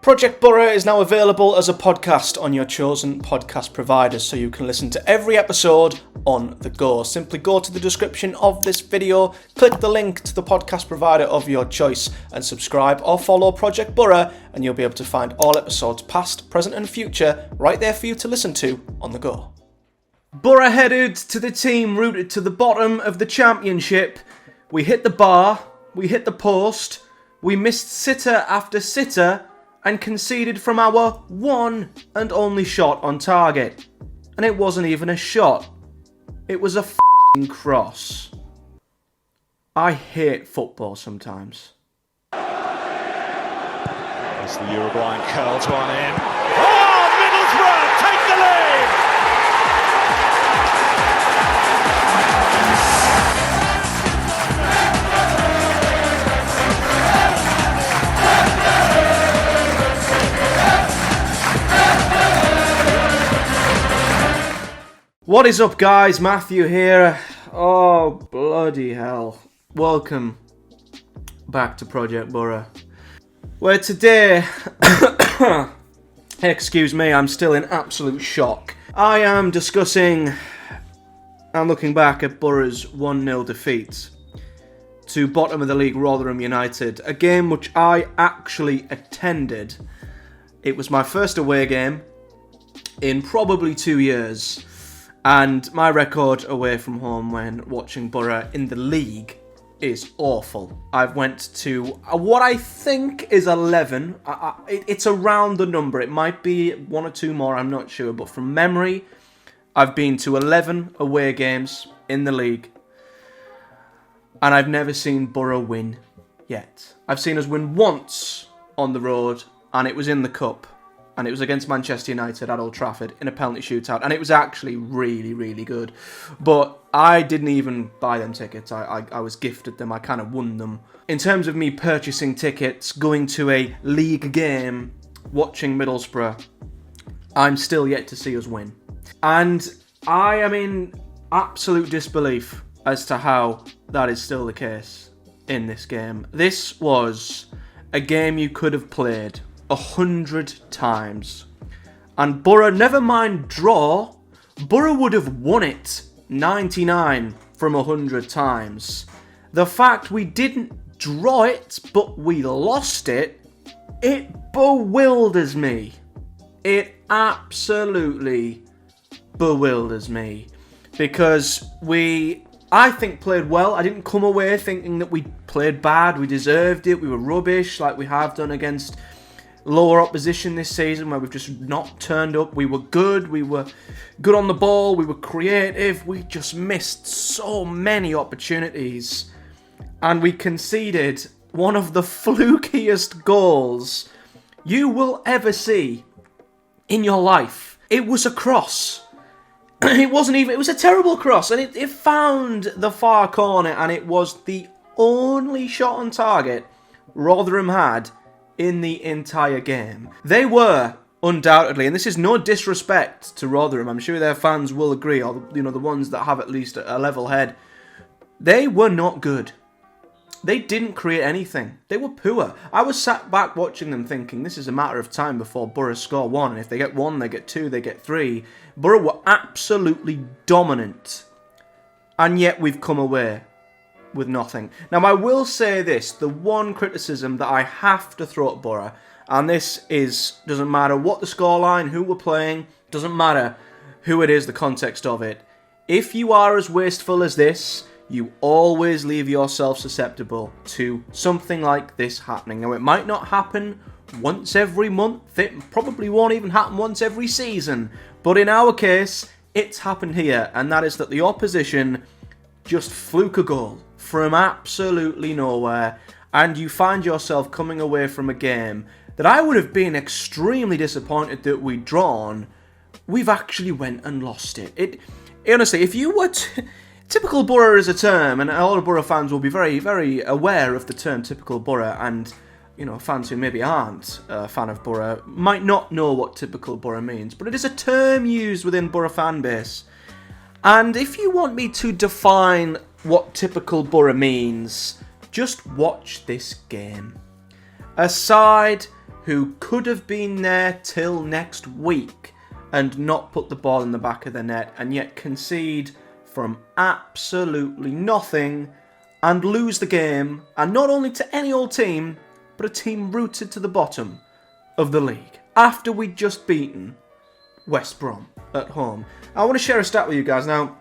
Project Boro is now available as a podcast on your chosen podcast providers, so you can listen to every episode on the go. Simply go to the description of this video, click the link to the podcast provider of your choice, and subscribe or follow Project Boro, and you'll be able to find all episodes past, present and future right there for you to listen to on the go. Boro headed to the team rooted to the bottom of the championship. We hit the bar, we hit the post, we missed sitter after sitter, and conceded from our one and only shot on target. And it wasn't even a shot. It was a f***ing cross. I hate football sometimes. As the Uruguayan curls one in. Oh, Middlesbrough take the lead! What is up, guys? Matthew here. Oh, bloody hell. Welcome back to Project Boro, where today, excuse me, I'm still in absolute shock. I am discussing and looking back at Boro's 1-0 defeat to bottom of the league Rotherham United, a game which I actually attended. It was my first away game in probably 2 years. And my record away from home when watching Boro in the league is awful. I've went to what I think is 11. It's around the number. It might be one or two more, I'm not sure. But from memory, I've been to 11 away games in the league. And I've never seen Boro win yet. I've seen us win once on the road, and it was in the Cup. And it was against Manchester United at Old Trafford in a penalty shootout. And it was actually really, really good. But I didn't even buy them tickets. I was gifted them. I kind of won them. In terms of me purchasing tickets, going to a league game, watching Middlesbrough, I'm still yet to see us win. And I am in absolute disbelief as to how that is still the case in this game. This was a game you could have played 100 times. And Boro, never mind draw, Boro would have won it 99 from 100 times. The fact we didn't draw it, but we lost it, it bewilders me. It absolutely bewilders me. Because I think, played well. I didn't come away thinking that we played bad, we deserved it, we were rubbish, like we have done against lower opposition this season where we've just not turned up. We were good on the ball, we were creative, we just missed so many opportunities. And we conceded one of the flukiest goals you will ever see in your life. It was a cross. It was a terrible cross, and it found the far corner, and it was the only shot on target Rotherham had in the entire game. They were undoubtedly, and this is no disrespect to Rotherham, I'm sure their fans will agree, or the ones that have at least a level head, they were not good. They didn't create anything. They were poor. I was sat back watching them thinking this is a matter of time before Boro score one, and if they get one, they get two, they get three. Boro were absolutely dominant, and yet we've come away with nothing. Now, I will say this, the one criticism that I have to throw at Boro, and this is, doesn't matter what the scoreline, who we're playing, doesn't matter who it is, the context of it. If you are as wasteful as this, you always leave yourself susceptible to something like this happening. Now, it might not happen once every month, it probably won't even happen once every season, but in our case, it's happened here, and that is that the opposition just fluke a goal from absolutely nowhere, and you find yourself coming away from a game that I would have been extremely disappointed that we'd drawn. We've actually went and lost it. Honestly, if you were typical Boro is a term, and a lot of Boro fans will be very, very aware of the term typical Boro, and fans who maybe aren't a fan of Boro might not know what typical Boro means, but it is a term used within Boro fan base. And if you want me to define what typical Boro means, just watch this game. A side who could have been there till next week and not put the ball in the back of the net and yet concede from absolutely nothing and lose the game, and not only to any old team, but a team rooted to the bottom of the league after we'd just beaten West Brom at home. I want to share a stat with you guys. Now,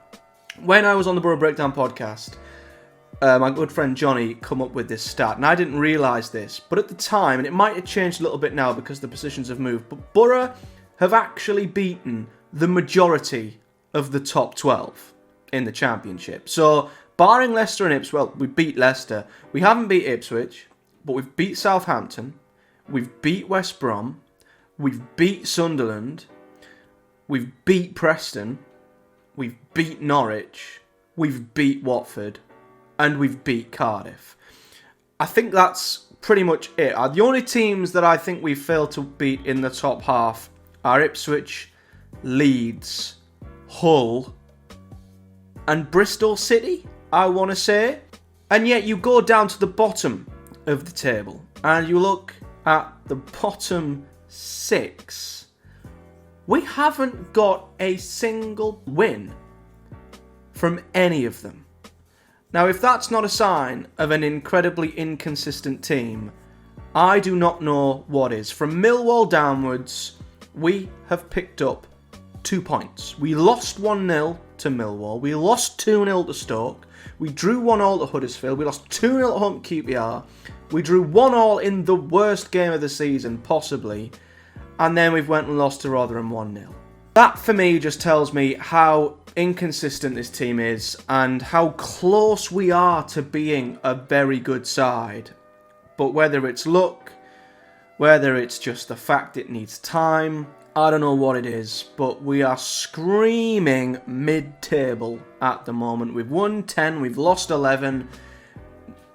when I was on the Boro Breakdown podcast, my good friend Johnny come up with this stat, and I didn't realise this, but at the time, and it might have changed a little bit now because the positions have moved, but Boro have actually beaten the majority of the top 12 in the Championship. So, barring Leicester and Ipswich, well, we beat Leicester. We haven't beat Ipswich, but we've beat Southampton, we've beat West Brom, we've beat Sunderland, we've beat Preston, we've beat Norwich, we've beat Watford, and we've beat Cardiff. I think that's pretty much it. The only teams that I think we've failed to beat in the top half are Ipswich, Leeds, Hull, and Bristol City, I want to say. And yet you go down to the bottom of the table and you look at the bottom 6. We haven't got a single win from any of them. Now, if that's not a sign of an incredibly inconsistent team, I do not know what is. From Millwall downwards, we have picked up 2 points. We lost 1-0 to Millwall. We lost 2-0 to Stoke. We drew 1-1 to Huddersfield. We lost 2-0 at home to QPR. We drew 1-1 in the worst game of the season, possibly. And then we've went and lost to Rotherham 1-0. That, for me, just tells me how inconsistent this team is and how close we are to being a very good side. But whether it's luck, whether it's just the fact it needs time, I don't know what it is, but we are screaming mid-table at the moment. We've won 10, we've lost 11.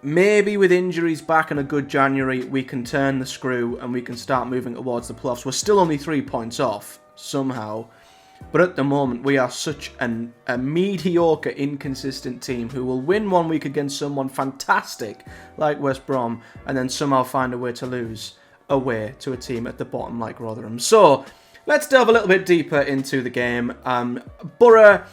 Maybe with injuries back in a good January, we can turn the screw and we can start moving towards the playoffs. We're still only 3 points off, somehow. But at the moment, we are such a mediocre, inconsistent team who will win one week against someone fantastic like West Brom and then somehow find a way to lose away to a team at the bottom like Rotherham. So, let's delve a little bit deeper into the game. Boro,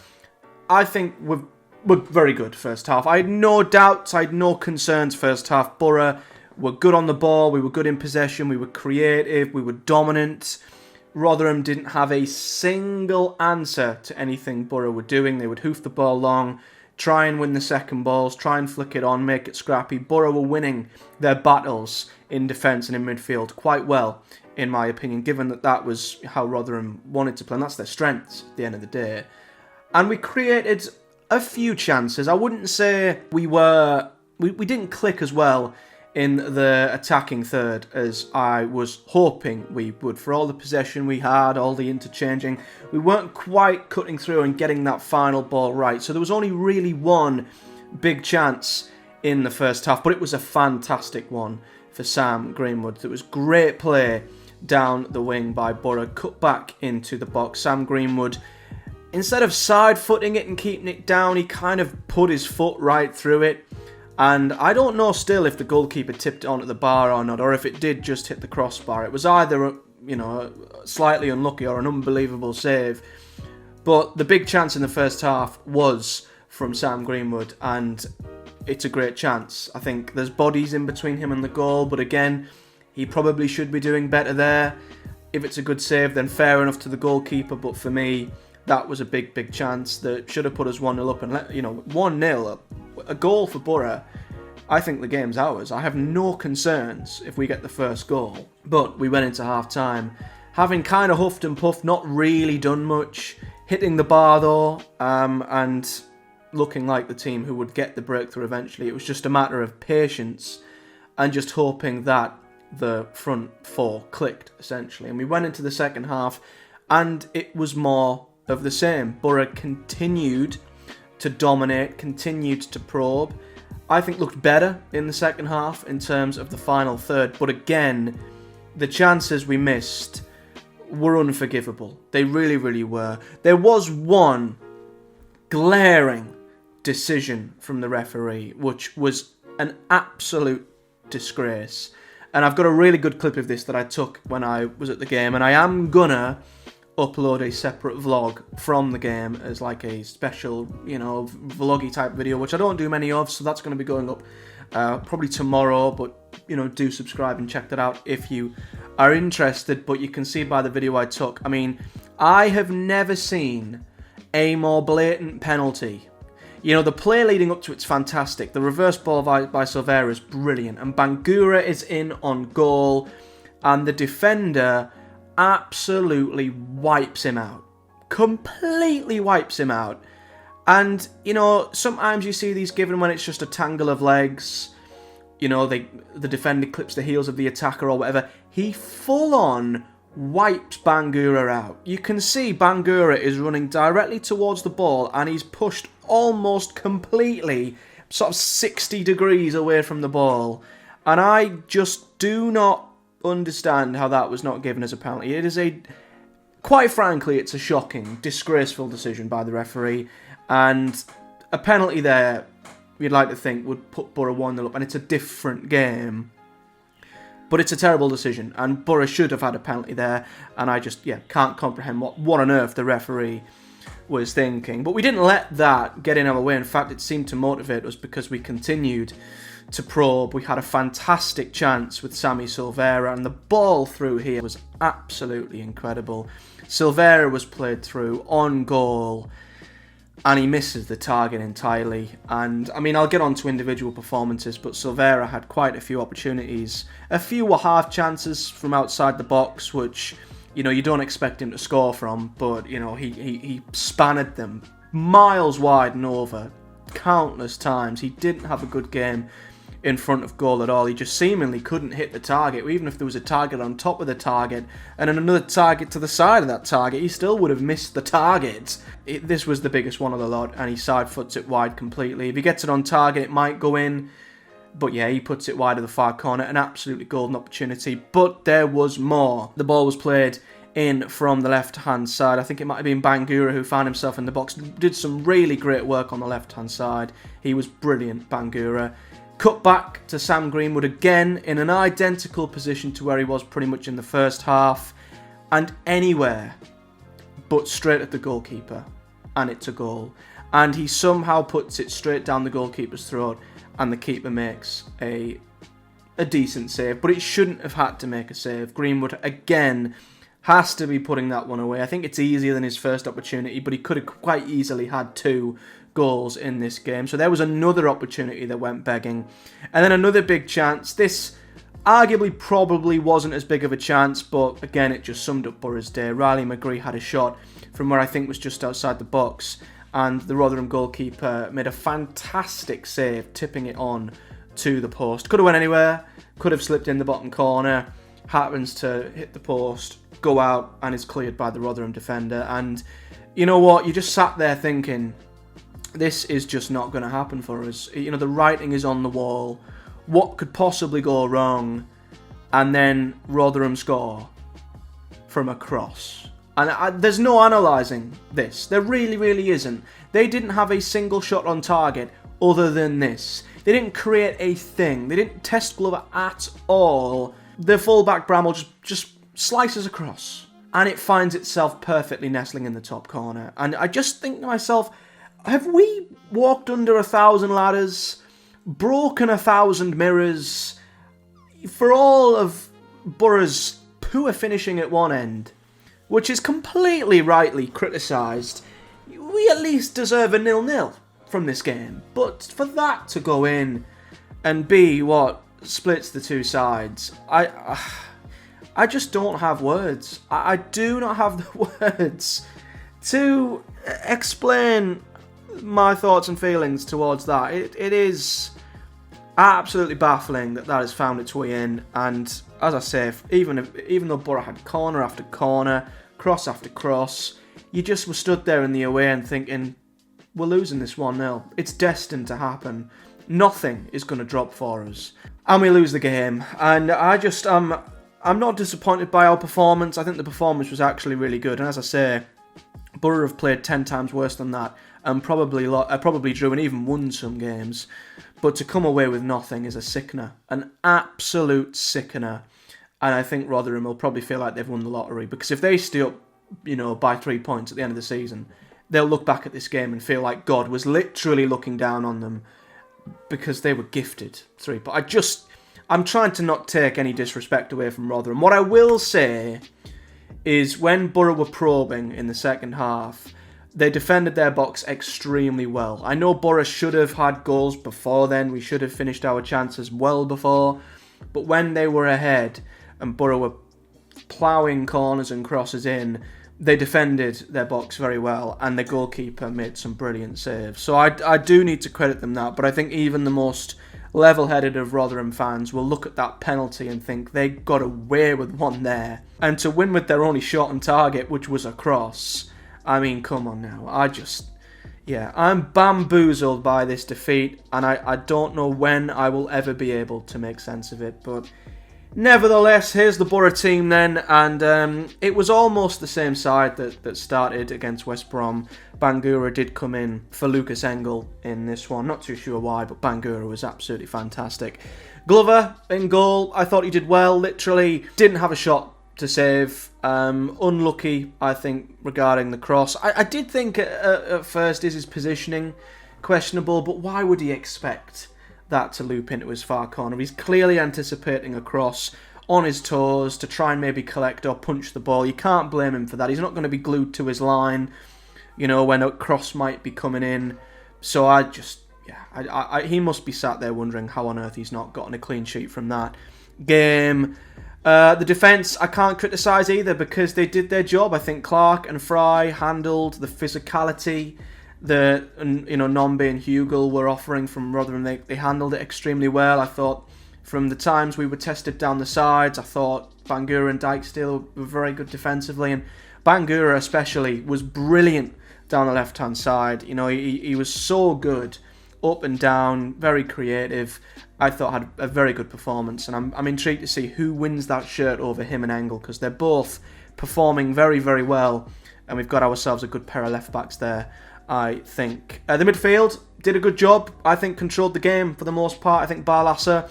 I think, were very good first half. I had no doubts, I had no concerns first half. Boro were good on the ball, we were good in possession, we were creative, we were dominant. Rotherham didn't have a single answer to anything Boro were doing. They would hoof the ball long, try and win the second balls, try and flick it on, make it scrappy. Boro were winning their battles in defence and in midfield quite well, in my opinion, given that that was how Rotherham wanted to play, and that's their strengths at the end of the day. And we created a few chances. I wouldn't say we didn't click as well in the attacking third as I was hoping we would. For all the possession we had, all the interchanging, we weren't quite cutting through and getting that final ball right. So there was only really one big chance in the first half, but it was a fantastic one for Sam Greenwood. It was great play down the wing by Boro, cut back into the box. Sam Greenwood, instead of side-footing it and keeping it down, he kind of put his foot right through it. And I don't know still if the goalkeeper tipped it onto the bar or not, or if it did just hit the crossbar. It was either, slightly unlucky or an unbelievable save. But the big chance in the first half was from Sam Greenwood, and it's a great chance. I think there's bodies in between him and the goal, but again, he probably should be doing better there. If it's a good save, then fair enough to the goalkeeper, but for me, that was a big chance that should have put us 1-0 up. And 1-0, a goal for Boro, I think the game's ours. I have no concerns if we get the first goal. But we went into half-time having kind of huffed and puffed, not really done much, hitting the bar though, and looking like the team who would get the breakthrough eventually. It was just a matter of patience and just hoping that the front four clicked, essentially. And we went into the second half and it was more of the same. Boro continued to dominate, continued to probe. I think looked better in the second half in terms of the final third, but again, the chances we missed were unforgivable. They really were. There was one glaring decision from the referee, which was an absolute disgrace. And I've got a really good clip of this that I took when I was at the game, and I am gonna upload a separate vlog from the game as like a special, vloggy type video, which I don't do many of, so that's going to be going up probably tomorrow, but, do subscribe and check that out if you are interested. But you can see by the video I took, I mean, I have never seen a more blatant penalty. The play leading up to it's fantastic. The reverse ball by Silvera is brilliant. And Bangura is in on goal. And the defender absolutely wipes him out. Completely wipes him out. And, sometimes you see these given when it's just a tangle of legs. The defender clips the heels of the attacker or whatever. He full on wipes Bangura out. You can see Bangura is running directly towards the ball and he's pushed almost completely, sort of 60 degrees away from the ball. And I just do not understand how that was not given as a penalty. It is quite frankly, it's a shocking, disgraceful decision by the referee. And a penalty there, you'd like to think, would put Boro 1-0 up, and it's a different game. But it's a terrible decision, and Boro should have had a penalty there, and I just, can't comprehend what on earth the referee was thinking. But we didn't let that get in our way. In fact, it seemed to motivate us because we continued to probe. We had a fantastic chance with Sammy Silvera, and the ball through here was absolutely incredible. Silvera was played through on goal, and he misses the target entirely. And, I mean, I'll get on to individual performances, but Silvera had quite a few opportunities. A few were half chances from outside the box, which, you don't expect him to score from, but, he spanned them miles wide and over countless times. He didn't have a good game in front of goal at all. He just seemingly couldn't hit the target. Even if there was a target on top of the target and then another target to the side of that target, he still would have missed the target. This was the biggest one of the lot, and he side foots it wide completely. If he gets it on target, it might go in, but he puts it wide of the far corner. An absolutely golden opportunity, but there was more. The ball was played in from the left-hand side. I think it might have been Bangura who found himself in the box. Did some really great work on the left-hand side. He was brilliant, Bangura. Cut back to Sam Greenwood again in an identical position to where he was pretty much in the first half. And anywhere but straight at the goalkeeper. And it's a goal. And he somehow puts it straight down the goalkeeper's throat. And the keeper makes a decent save. But it shouldn't have had to make a save. Greenwood, again, has to be putting that one away. I think it's easier than his first opportunity. But he could have quite easily had two goals in this game. So there was another opportunity that went begging. And then another big chance. This arguably probably wasn't as big of a chance, but again, it just summed up Boro's day. Riley McGree had a shot from where I think was just outside the box, and the Rotherham goalkeeper made a fantastic save, tipping it on to the post. Could have went anywhere, could have slipped in the bottom corner, happens to hit the post, go out, and is cleared by the Rotherham defender. And you know what? You just sat there thinking, this is just not going to happen for us. The writing is on the wall. What could possibly go wrong? And then Rotherham score from a cross. And there's no analysing this. There really, really isn't. They didn't have a single shot on target other than this. They didn't create a thing. They didn't test Glover at all. The fullback Bramall just slices across. And it finds itself perfectly nestling in the top corner. And I just think to myself, have we walked under 1,000 ladders, broken 1,000 mirrors, for all of Boro's poor finishing at one end, which is completely rightly criticised? We at least deserve a 0-0 from this game. But for that to go in and be what splits the two sides, I just don't have words. I do not have the words to explain my thoughts and feelings towards that. It is absolutely baffling that has found its way in. And as I say, even though Boro had corner after corner, cross after cross, you just were stood there in the away and thinking, we're losing this 1-0. It's destined to happen. Nothing is going to drop for us. And we lose the game. And I'm not disappointed by our performance. I think the performance was actually really good. And as I say, Boro have played 10 times worse than that, and probably drew and even won some games. But to come away with nothing is a sickener, an absolute sickener. And I think Rotherham will probably feel like they've won the lottery, because if they stay up, by 3 points at the end of the season, they'll look back at this game and feel like God was literally looking down on them, because they were gifted 3 points. I'm trying to not take any disrespect away from Rotherham. What I will say is when Boro were probing in the second half, they defended their box extremely well. I know Boro should have had goals before then. We should have finished our chances well before. But when they were ahead and Boro were ploughing corners and crosses in, they defended their box very well, and the goalkeeper made some brilliant saves. So I do need to credit them that, but I think even the most level-headed of Rotherham fans will look at that penalty and think they got away with one there. And to win with their only shot on target, which was a cross, I mean, come on now. I'm bamboozled by this defeat, and I don't know when I will ever be able to make sense of it, but nevertheless, here's the Boro team then, and it was almost the same side that started against West Brom. Bangura did come in for Lucas Engel in this one, not too sure why, but Bangura was absolutely fantastic. Glover in goal, I thought he did well, literally didn't have a shot to save. Unlucky, I think, regarding the cross. I did think at first is his positioning questionable, but why would he expect that to loop into his far corner? He's clearly anticipating a cross on his toes to try and maybe collect or punch the ball. You can't blame him for that. He's not going to be glued to his line, when a cross might be coming in. So he must be sat there wondering how on earth he's not gotten a clean sheet from that game. The defence, I can't criticise either, because they did their job. I think Clark and Fry handled the physicality that Nombe and Hugel were offering from Rotherham. They handled it extremely well. I thought from the times we were tested down the sides, I thought Bangura and Dijksteel were very good defensively, and Bangura especially was brilliant down the left-hand side. He was so good up and down, very creative. I thought had a very good performance, and I'm intrigued to see who wins that shirt over him and Engel, because they're both performing very, very well, and we've got ourselves a good pair of left-backs there, I think. The midfield did a good job. I think controlled the game for the most part. I think Barlasser,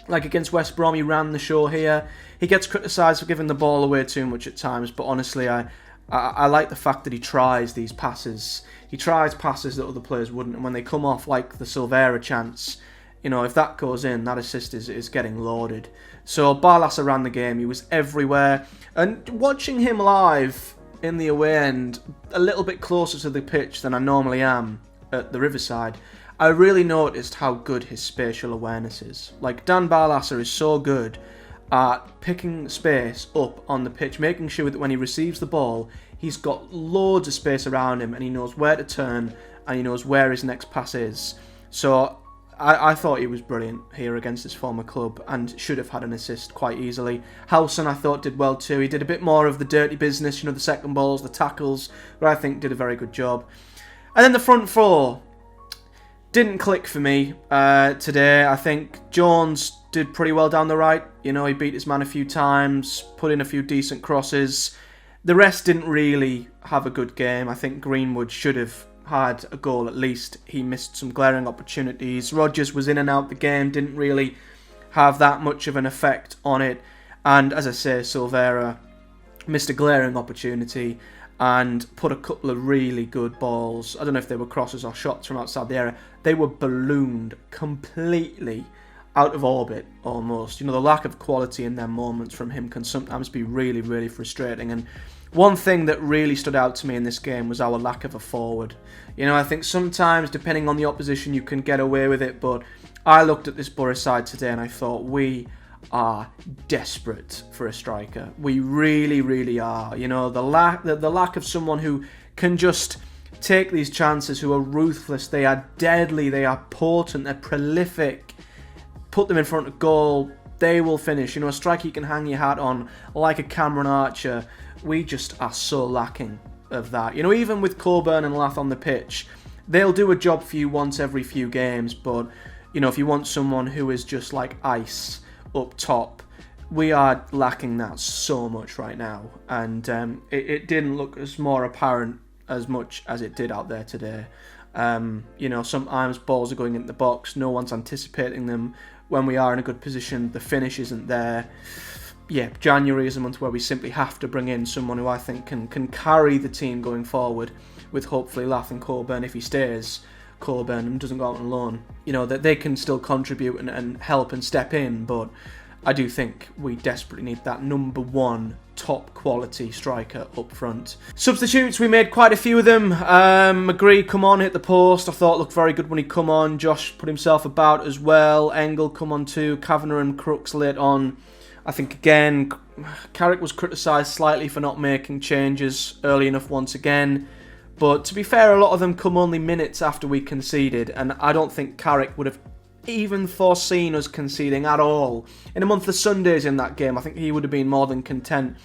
like against West Brom, he ran the show here. He gets criticised for giving the ball away too much at times, but honestly, I like the fact that he tries these passes. He tries passes that other players wouldn't, and when they come off, like the Silvera chance, if that goes in, that assist is getting lauded. So Barlasser ran the game. He was everywhere. And watching him live in the away end, a little bit closer to the pitch than I normally am at the Riverside, I really noticed how good his spatial awareness is. Like, Dan Barlasser is so good at picking space up on the pitch, making sure that when he receives the ball, he's got loads of space around him, and he knows where to turn, and he knows where his next pass is. So I thought he was brilliant here against his former club, and should have had an assist quite easily. Howson, I thought, did well too. He did a bit more of the dirty business, the second balls, the tackles, but I think did a very good job. And then the front four didn't click for me today. I think Jones did pretty well down the right. He beat his man a few times, put in a few decent crosses. The rest didn't really have a good game. I think Greenwood should have had a goal at least. He missed some glaring opportunities. Rodgers was in and out the game, didn't really have that much of an effect on it. And as I say, Silvera missed a glaring opportunity and put a couple of really good balls. I don't know if they were crosses or shots from outside the area. They were ballooned completely out of orbit almost. The lack of quality in their moments from him can sometimes be really, really frustrating. And one thing that really stood out to me in this game was our lack of a forward. I think sometimes, depending on the opposition, you can get away with it, but I looked at this Boro side today and I thought, we are desperate for a striker. We really, really are. The lack of someone who can just take these chances, who are ruthless, they are deadly, they are potent, they're prolific. Put them in front of goal, they will finish. A striker you can hang your hat on, like a Cameron Archer. We just are so lacking of that. Even with Coburn and Lath on the pitch, they'll do a job for you once every few games, but, if you want someone who is just like ice up top, we are lacking that so much right now. And it didn't look as more apparent as much as it did out there today. Sometimes balls are going into the box, no one's anticipating them. When we are in a good position, the finish isn't there. Yeah, January is a month where we simply have to bring in someone who I think can carry the team going forward, with hopefully Lath and Coburn, if he stays, Coburn, and doesn't go out on loan. That they can still contribute and help and step in, but I do think we desperately need that number one top quality striker up front. Substitutes, we made quite a few of them. McGree come on, hit the post. I thought looked very good when he come on. Josh put himself about as well. Engel come on too. Kavanagh and Crooks late on. I think again, Carrick was criticised slightly for not making changes early enough once again. But to be fair, a lot of them come only minutes after we conceded, and I don't think Carrick would have even foreseen us conceding at all. In a month of Sundays in that game, I think he would have been more than content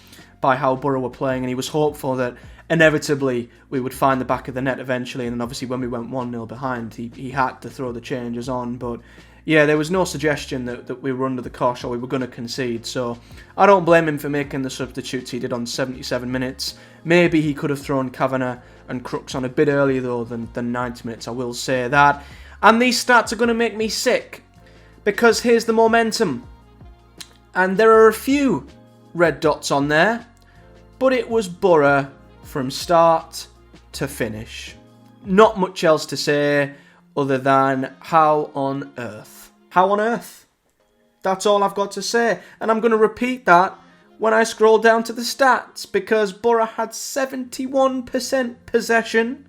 by how Boro were playing, and he was hopeful that inevitably we would find the back of the net eventually, and then obviously when we went 1-0 behind, he had to throw the changes on. But yeah, there was no suggestion that we were under the cosh or we were going to concede, so I don't blame him for making the substitutes he did on 77 minutes. Maybe he could have thrown Kavanagh and Crooks on a bit earlier though than 90 minutes, I will say that. And these stats are going to make me sick, because here's the momentum. And there are a few red dots on there, but it was Boro from start to finish. Not much else to say other than how on earth. How on earth? That's all I've got to say. And I'm going to repeat that when I scroll down to the stats, because Boro had 71% possession,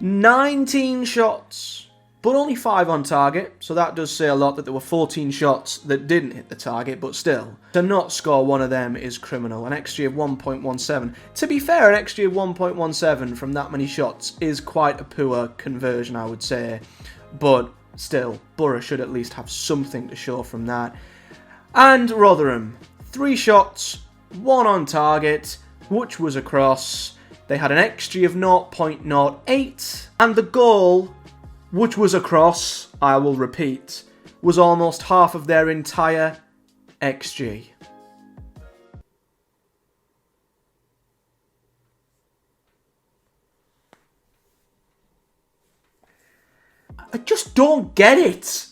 19 shots, but only 5 on target, so that does say a lot that there were 14 shots that didn't hit the target, but still, to not score one of them is criminal. An XG of 1.17. To be fair, an XG of 1.17 from that many shots is quite a poor conversion, I would say, but still, Boro should at least have something to show from that. And Rotherham, 3 shots, 1 on target, which was a cross. They had an XG of 0.08, and the goal, which was a cross, I will repeat, was almost half of their entire XG. I just don't get it.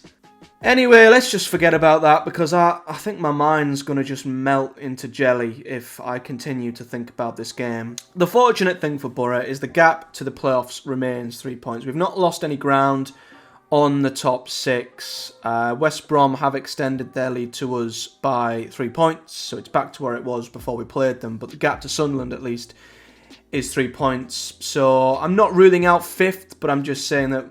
Anyway, let's just forget about that, because I think my mind's going to just melt into jelly if I continue to think about this game. The fortunate thing for Boro is the gap to the playoffs remains 3 points. We've not lost any ground on the top 6. West Brom have extended their lead to us by 3 points, so it's back to where it was before we played them, but the gap to Sunderland at least is 3 points. So I'm not ruling out 5th, but I'm just saying that,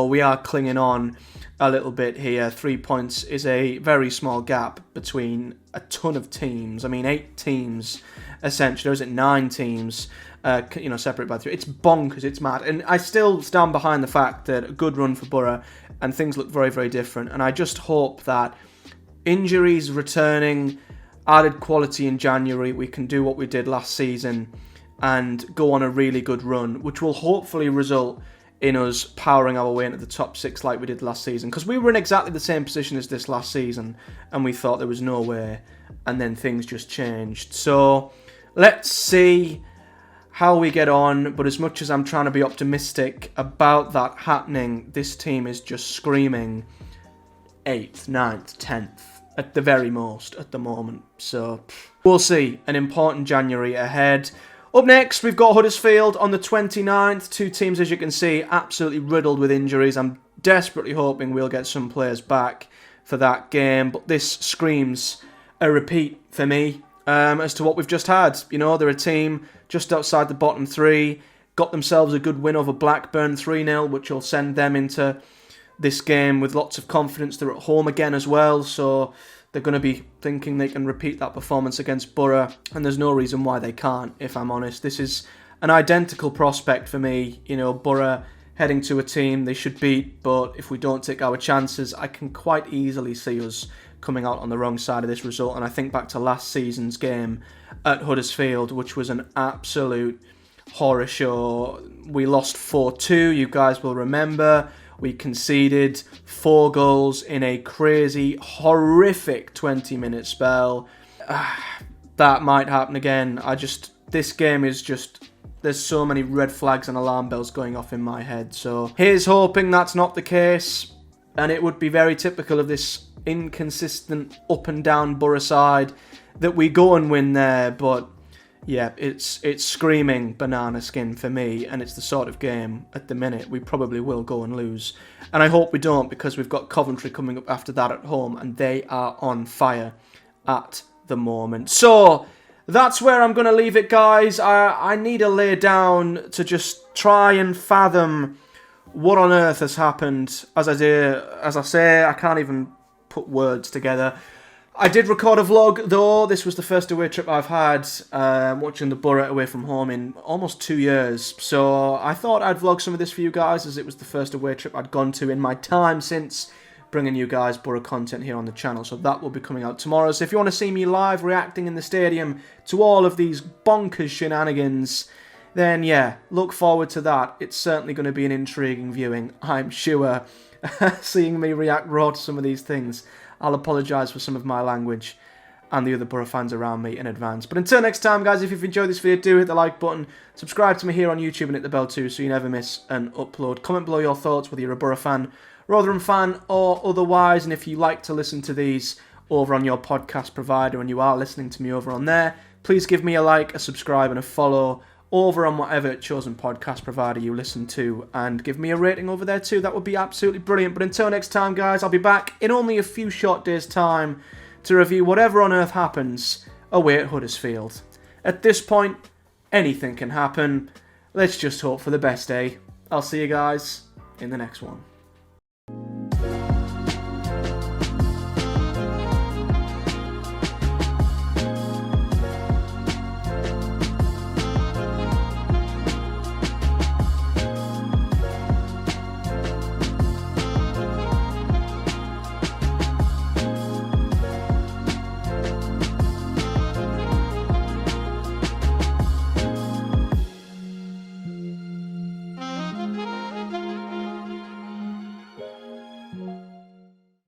we are clinging on a little bit here. 3 points is a very small gap between a ton of teams. I mean, 8 teams, essentially. Or is it 9 teams, separate by 3? It's bonkers, it's mad. And I still stand behind the fact that a good run for Boro and things look very, very different. And I just hope that injuries returning, added quality in January, we can do what we did last season and go on a really good run, which will hopefully result in us powering our way into the top 6 like we did last season. Because we were in exactly the same position as this last season, and we thought there was no way, and then things just changed. So let's see how we get on, but as much as I'm trying to be optimistic about that happening, this team is just screaming 8th, 9th, 10th, at the very most at the moment. So we'll see. An important January ahead. Up next, we've got Huddersfield on the 29th. 2 teams, as you can see, absolutely riddled with injuries. I'm desperately hoping we'll get some players back for that game. But this screams a repeat for me as to what we've just had. They're a team just outside the bottom 3. Got themselves a good win over Blackburn 3-0, which will send them into this game with lots of confidence. They're at home again as well, so they're going to be thinking they can repeat that performance against Boro, and there's no reason why they can't, if I'm honest. This is an identical prospect for me. Boro heading to a team they should beat, but if we don't take our chances, I can quite easily see us coming out on the wrong side of this result. And I think back to last season's game at Huddersfield, which was an absolute horror show. We lost 4-2, you guys will remember. We conceded 4 goals in a crazy, horrific 20-minute spell. That might happen again. This game is just there's so many red flags and alarm bells going off in my head. So here's hoping that's not the case. And it would be very typical of this inconsistent up and down Boro side that we go and win there. But yeah, it's screaming banana skin for me, and it's the sort of game at the minute we probably will go and lose. And I hope we don't, because we've got Coventry coming up after that at home, and they are on fire at the moment. So that's where I'm going to leave it, guys. I need to lay down to just try and fathom what on earth has happened. As I say, I can't even put words together. I did record a vlog, though. This was the first away trip I've had, watching the Boro away from home in almost 2 years. So I thought I'd vlog some of this for you guys, as it was the first away trip I'd gone to in my time since bringing you guys Boro content here on the channel. So that will be coming out tomorrow. So if you want to see me live reacting in the stadium to all of these bonkers shenanigans, then yeah, look forward to that. It's certainly going to be an intriguing viewing, I'm sure. Seeing me react raw to some of these things. I'll apologise for some of my language and the other Boro fans around me in advance. But until next time, guys, if you've enjoyed this video, do hit the like button. Subscribe to me here on YouTube and hit the bell too, so you never miss an upload. Comment below your thoughts, whether you're a Boro fan, Rotherham fan, or otherwise. And if you like to listen to these over on your podcast provider and you are listening to me over on there, please give me a like, a subscribe, and a follow over on whatever chosen podcast provider you listen to, and give me a rating over there too. That would be absolutely brilliant. But until next time, guys, I'll be back in only a few short days' time to review whatever on earth happens away at Huddersfield. At this point, anything can happen. Let's just hope for the best, eh? I'll see you guys in the next one.